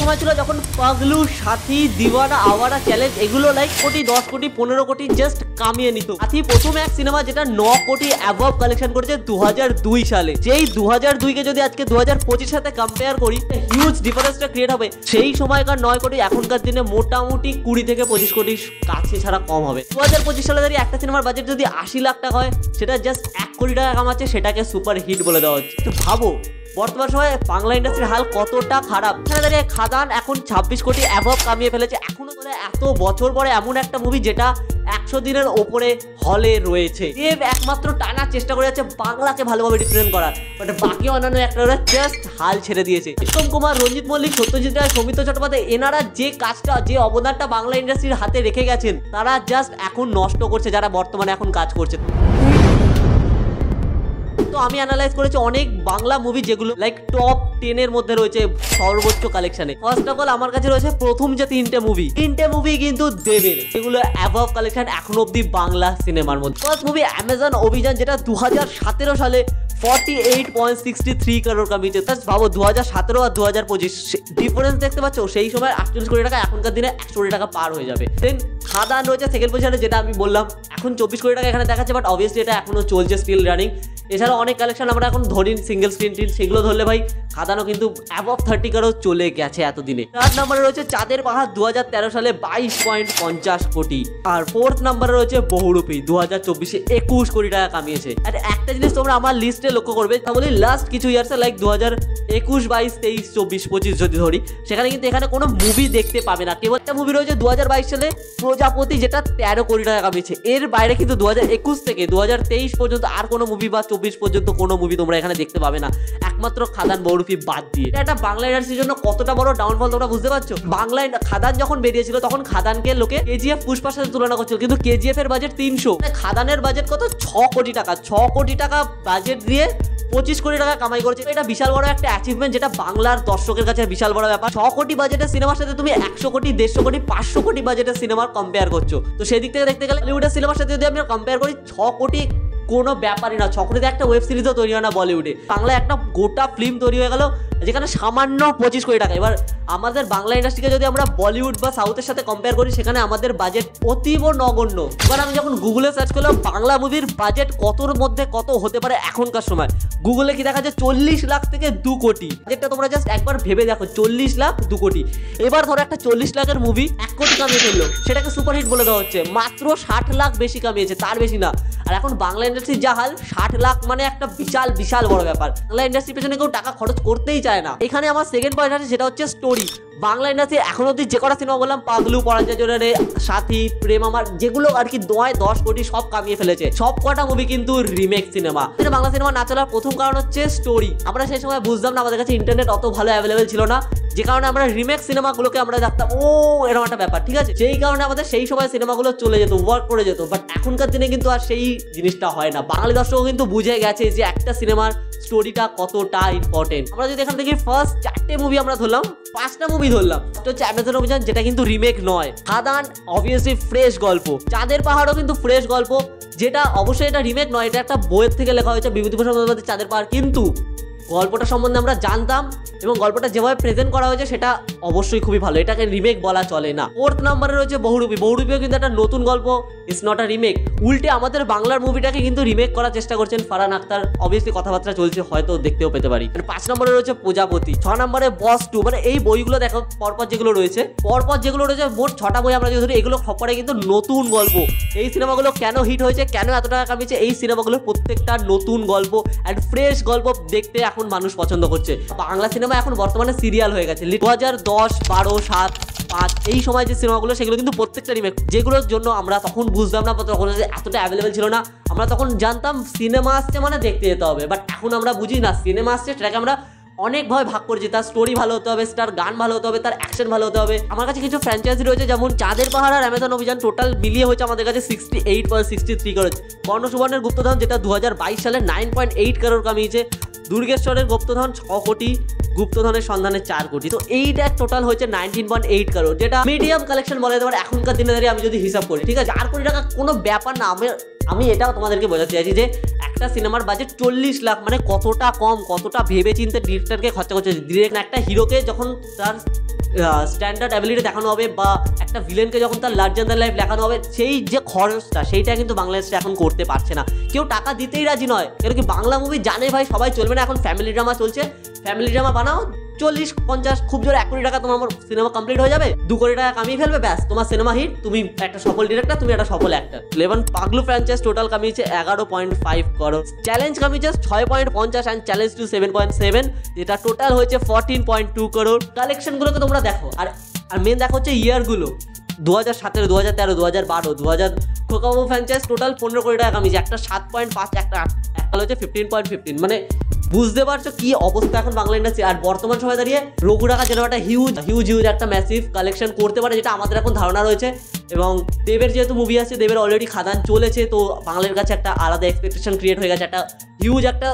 সময় ছিল যখন পাগলু, সাথী, দিওয়ানা, আওয়ারা, চ্যালেঞ্জ এগুলো লাইক কোটি, 10 কোটি, 15 কোটি জাস্ট কামিয়ে নিত। সাথী প্রথম এক সিনেমা যেটা 9 কোটি অ্যাবভ কালেকশন করেছে 2002 সালে। যেই 2002 কে যদি আজকে 2025 সাথে কম্পেয়ার করি, হিউজ ডিফারেন্সটা ক্রিয়েট হবে। সেই সময়কার 9 কোটি এখনকার দিনে মোটামুটি 20 থেকে 25 কোটি কাছে ছাড়া কম হবে। 2025 সালে দাঁড়িয়ে একটা সিনেমার বাজেট যদি 80 লাখ টাকা হয়, সেটা জাস্ট 1 কোটি টাকা কামাচ্ছে, সেটাকে সুপার হিট বলে দেওয়া হচ্ছে। তো ভাবো বর্তমান সময়ে বাংলা ইন্ডাস্ট্রির হাল কতটা খারাপ। এখানে দাঁড়িয়ে খাদান এখন 26 কোটি অ্যাবভ কামিয়ে ফেলেছে। এখনো বলে এত বছর পরে এমন একটা মুভি যেটা 100 দিনের ওপরে হলে রয়েছে, দেব একমাত্র টানার চেষ্টা করে যাচ্ছে বাংলাকে ভালোভাবে রিপ্রেজেন্ট করার, বাট বাকি অন্যান্য অ্যাক্টররা জাস্ট হাল ছেড়ে দিয়েছে। উত্তম কুমার, রঞ্জিত মল্লিক, সত্যজিৎ রায়, সৌমিত্র চট্টোপাধ্যায় এনারা যে কাজটা, যে অবদানটা বাংলা ইন্ডাস্ট্রির হাতে রেখে গেছেন, তারা জাস্ট এখন নষ্ট করছে যারা বর্তমানে এখন কাজ করছে। তো আমি অ্যানালাইজ করেছি অনেক বাংলা মুভি যেগুলো লাইক টপ 10 এর মধ্যে রয়েছে সর্বোচ্চ কালেকশনে। ফার্স্ট অফ অল আমার কাছে রয়েছে প্রথম যে তিনটে মুভি কিন্তু দেবের, এগুলো অ্যাবভ কালেকশন এখন অব্দি বাংলা সিনেমার মধ্যে। ফার্স্ট মুভি অ্যামাজন অভিযান, যেটা 2017 সালে 48.63 করোড় কামিয়েছে। ভাবো 2017 আর 2025 ডিফারেন্স দেখতে পাচ্ছ। সেই সময় 48 কোটি টাকা, এখনকার দিনে 100 কোটি টাকা পার হয়ে যাবে। দেন খাদান রয়েছে সেকেন্ড পজিশনে, যেটা আমি বললাম এখন 24 কোটি টাকা এখানে দেখাচ্ছে, বাট অবভিয়াসলি এটা এখনো চলছে, স্টিল রানিং। এছাড়া অনেক কালেকশন আমরা এখন ধরি সিঙ্গেল স্ক্রিন টিন, সেগুলো ধরলে ভাই খাদানও কিন্তু অ্যাবভ 30 করোড় চলে গেছে এতদিনে। থার্ড নাম্বারে রয়েছে চাঁদের পাহাড় 2013 সালে 22.50 কোটি। আর ফোর্থ নাম্বারে রয়েছে বহুরূপী 2024-এ 21 কোটি টাকা কামিয়েছে। আর একটা জিনিস তোমরা আমার লিস্টে লক্ষ্য করবে, তা বলি লাস্ট কিছু ইয়ার্সে লাইক 2021, 22, 23, 24, 25 যদি ধরি, সেখানে কিন্তু এখানে কোনো মুভি দেখতে পাবে না। কেবল একটা মুভি রয়েছে 2022 সালে প্রজাপতি, যেটা 13 কোটি টাকা কামিয়েছে। এর বাইরে কিন্তু 2021 থেকে 2023 পর্যন্ত আর কোনো মুভি বা 24 পর্যন্ত কোনো মুভি তোমরা এখানে দেখতে পাবে না, একমাত্র খাদান বহুরূপী বাদ দিয়ে। এটা বাংলা ইন্ডাস্ট্রির জন্য কতটা বড় ডাউনফল তোমরা বুঝতে পারছো। বাংলা খাদান যখন বেরিয়েছিল তখন খাদানকে লোকে কেজিএফ, পুষ্পার সাথে তুলনা করছিল, কিন্তু কেজিএফ এর বাজেট 300, খাদানের বাজেট কত 6 কোটি টাকা। 6 কোটি টাকা বাজেট দিয়ে 25 কোটি টাকা কামাই করেছে। এটা বিশাল বড় একটা অ্যাচিভমেন্ট, যেটা বাংলার দর্শকের কাছে বিশাল বড় ব্যাপার। 6 কোটি বাজেটের সিনেমার সাথে তুমি 100 কোটি, 150 কোটি, 500 কোটি বাজেটের সিনেমার কম্পেয়ার করছো। তো সেদিক থেকে দেখতে গেলে বলিউডের সিনেমার সাথে যদি আমি কম্পেয়ার করি, 6 কোটি কোনো ব্যাপারই না। 6 কোটিতে একটা ওয়েব সিরিজও তৈরি হয় না বলিউডে। বাংলায় একটা গোটা ফিল্ম তৈরি হয়ে গেল যেখানে সামান্য 25 কোটি টাকা। এবার আমাদের বাংলা ইন্ডাস্ট্রিকে যদি আমরা বলিউড বা সাউথের সাথে কম্পেয়ার করি, সেখানে আমাদের বাজেট অতীব নগণ্য। এবার আমি যখন গুগলে সার্চ করলাম বাংলা মুভির বাজেট কতর মধ্যে কত হতে পারে এখনকার সময়, গুগলে কি দেখা যায় 40 লাখ থেকে 2 কোটি। যেটা তোমরা জাস্ট একবার ভেবে দেখো, 40 লাখ 2 কোটি। এবার ধরো একটা 40 লাখের মুভি 1 কোটি কামিয়ে ফেললো, সেটাকে সুপারহিট বলে দেওয়া হচ্ছে। মাত্র 60 লাখ বেশি কামিয়েছে, তার বেশি না। আর এখন বাংলা ইন্ডাস্ট্রির যা হাল, 60 লাখ মানে একটা বিশাল বিশাল বড় ব্যাপার। বাংলা ইন্ডাস্ট্রির পেছনে কেউ টাকা খরচ করতেই চায় না। এখানে আমার সেকেন্ড পয়েন্ট আছে, সেটা হচ্ছে স্টোরি। বাংলা ইন্ডাস্ট্রি এখন অব্দি যে কটা সিনেমা বললাম, পাগলু, পরাজয় জোরে, সাথী, প্রেম আমার, যেগুলো আর কি 10 কোটি সব কামিয়ে ফেলেছে, সব কটা মুভি কিন্তু রিমেক সিনেমা। বাংলা সিনেমা না চলার প্রথম কারণ হচ্ছে স্টোরি। আমরা সেই সময় বুঝতাম না, আমাদের কাছে ইন্টারনেট অত ভালো অ্যাভেলেবেল ছিল না, যে কারণে আমরা রিমেক সিনেমাগুলোকে আমরা দেখতাম ও এরকম একটা ব্যাপার, ঠিক আছে। সেই কারণে আমাদের সেই সময় সিনেমাগুলো চলে যেত, ওয়ার্ক করে যেত। বাট এখনকার দিনে কিন্তু আর সেই জিনিসটা হয় না। বাঙালি দর্শকও কিন্তু বুঝে গেছে যে একটা সিনেমার স্টোরিটা কতটা ইম্পর্টেন্ট। আমরা যদি এখান থেকে ফার্স্ট 4টে মুভি আমরা ধরলাম, 5টা মুভি ধরলাম, সেটা হচ্ছে অ্যামাজন অভিযান, যেটা কিন্তু রিমেক নয়। খাদান অবভিয়াসলি ফ্রেশ গল্প। চাঁদের পাহাড়ও কিন্তু ফ্রেশ গল্প, যেটা অবশ্যই এটা রিমেক নয়, এটা একটা বইয়ের থেকে লেখা হয়েছে, বিভূতিভূষণ বন্দ্যোপাধ্যায়ের চাঁদের পাহাড়। কিন্তু গল্পটা সম্বন্ধে আমরা জানতাম এবং গল্পটা যেভাবে প্রেজেন্ট করা হয়েছে সেটা অবশ্যই খুবই ভালো, এটাকে রিমেক বলা চলে না। ফোর্থ নাম্বারে রয়েছে বহুরূপী। বহুরূপীও কিন্তু একটা নতুন গল্প, ইটস নট আ রিমেক। উল্টে আমাদের বাংলার মুভিটাকে কিন্তু রিমেক করার চেষ্টা করছেন ফারহান আখতার। অবভিয়াসলি কথাবার্তা চলছে, হয়তো দেখতেও পেতে পারি। 5 নম্বরে রয়েছে প্রজাপতি, 6 নম্বরে বস 2। মানে এই বইগুলো দেখো পরপর যেগুলো রয়েছে, মোট 6টা বই আমরা যদি ধরি, এগুলো সবকটা কিন্তু নতুন গল্প। এই সিনেমাগুলো কেন হিট হয়েছে, কেন এত টাকা কামিয়েছে, এই সিনেমাগুলো প্রত্যেকটা নতুন গল্প অ্যান্ড ফ্রেশ গল্প দেখতে এখন মানুষ পছন্দ করছে। বাংলা সিনেমা এখন বর্তমানে সিরিয়াল হয়ে গেছে। 2010, 12, 7, 5 এই সময় যে সিনেমাগুলো, সেগুলো কিন্তু প্রত্যেকটা রিমেক, যেগুলোর জন্য আমরা তখন বুঝতাম না, তখন এতটা অ্যাভেলেবেল ছিল না। আমরা তখন জানতাম সিনেমা আসছে মানে দেখতে যেতে হবে। বাট এখন আমরা বুঝি না, সিনেমা আসছে সেটাকে আমরা অনেকভাবে ভাগ করেছি। তার স্টোরি ভালো হতে হবে, তার গান ভালো হতে হবে, তার অ্যাকশন ভালো হতে হবে। আমার কাছে কিছু ফ্র্যাঞ্চাইজি রয়েছে, যেমন চাঁদের পাহাড় আর অ্যামাজন অভিযান টোটাল মিলিয়ে হয়েছে আমাদের কাছে 68.63 করোড়। কর্ণ সুবর্ণের গুপ্তধন, যেটা 2022 সালে 9.8 করোড় কামিয়েছে। দুর্গেশ্বরের গুপ্তধন 6 কোটি, গুপ্তধনের সন্ধানে 4 কোটি। তো এইটা টোটাল হয়েছে 19.8 করোড়, যেটা মিডিয়াম কালেকশন বলা যেতে পারে এখনকার দিনে দাঁড়িয়ে। আমি যদি হিসাব করি, ঠিক আছে, 4 কোটি টাকা কোনো ব্যাপার না। আমি এটাও তোমাদেরকে বোঝাতে চাইছি যে একটা সিনেমার বাজেট 40 লাখ মানে কতটা কম, কতটা ভেবে চিন্তে ডিরেক্টরকে খরচা করছে। ডিরেক্ট একটা হিরোকে যখন তার স্ট্যান্ডার্ড অ্যাবিলিটি দেখানো হবে বা একটা ভিলেনকে যখন তার লার্জার দ্যান লাইফ দেখানো হবে, সেই যে খরচটা সেইটা কিন্তু বাংলাদেশে এখন করতে পারছে না, কেউ টাকা দিতেই রাজি নয়। কেন কি বাংলা মুভি জানে ভাই সবাই চলবে না, এখন ফ্যামিলি ড্রামা চলছে, ফ্যামিলি ড্রামা বানাও 40-50 খুব জোরে 1 কোটি টাকা তোমার সিনেমা কমপ্লিট হয়ে যাবে, 2 কোটি টাকা কামিয়ে ফেলবে, ব্যাস তোমার সিনেমা হিট, তুমি একটা সফল ডিরেক্টর, তুমি একটা সফল অ্যাক্টর। 11 পাগলু ফ্র্যাঞ্চাইজ টোটাল কামিয়েছে 11.5 করোড়, চ্যালেঞ্জ কামিয়েছে 6.50 অ্যান্ড চ্যালেঞ্জ টু 7.7, যেটা টোটাল হয়েছে 14.2 করোড়। কালেকশনগুলোকে তোমরা দেখো, আর মেন দেখো হচ্ছে ইয়ারগুলো 2017, 2013, 2012, 2000 খোকাবু ফ্র্যাঞ্চাইজ টোটাল 15 কোটি টাকা কামিয়েছে, একটা 7.5, একটা হচ্ছে 15.15। মানে বুঝতে পারছো কি অবস্থা এখন বাংলা ইন্ডাস্ট্রি। আর বর্তমান সময় দাঁড়িয়ে রঘু টাকা যেটা একটা হিউজ একটা ম্যাসিভ কালেকশন করতে পারে, যেটা আমাদের এখন ধারণা রয়েছে। এবং দেবের যেহেতু মুভি আছে, দেবের অলরেডি খাদান চলেছে, তো বাংলার কাছে একটা আলাদা এক্সপেকটেশন ক্রিয়েট হয়ে গেছে, একটা হিউজ একটা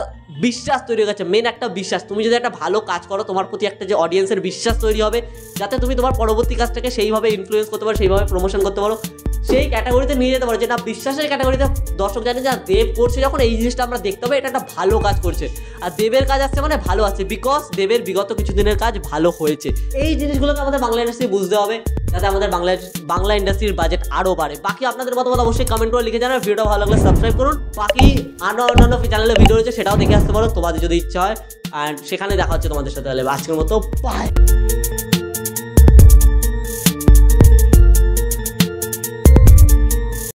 বিশ্বাস তৈরি হয়ে গেছে। মেন একটা বিশ্বাস, তুমি যদি একটা ভালো কাজ করো তোমার প্রতি একটা যে অডিয়েন্সের বিশ্বাস তৈরি হবে, যাতে তুমি তোমার পরবর্তী কাজটাকে সেইভাবে ইনফ্লুয়েন্স করতে পারো, সেইভাবে প্রমোশন করতে পারো, সেই ক্যাটাগরিতে নিয়ে যেতে পারো, যেটা বিশ্বাসের ক্যাটাগরিতে দর্শক জানে যে দেব করছে যখন, এই জিনিসটা আমরা দেখতে হবে এটা একটা ভালো কাজ করছে। আর দেবের কাজ আসছে মানে ভালো আছে, বিকজ দেবের বিগত কিছুদিনের কাজ ভালো হয়েছে। এই জিনিসগুলোকে আমাদের বাংলা ইন্ডাস্ট্রি বুঝতে হবে, যাতে আমাদের বাংলা ইন্ডাস্ট্রির বাজেট আরও বাড়ে। বাকি আপনাদের মতামত অবশ্যই কমেন্ট করে লিখে জানাবেন। ভিডিওটা ভালো লাগলে সাবস্ক্রাইব করুন। বাকি অন্যান্য চ্যানেলে ভিডিও রয়েছে, সেটাও দেখে আসতে পারো তোমাদের যদি ইচ্ছা হয়। আর সেখানে দেখা হচ্ছে তোমাদের সাথে। আজকের মতো বাই।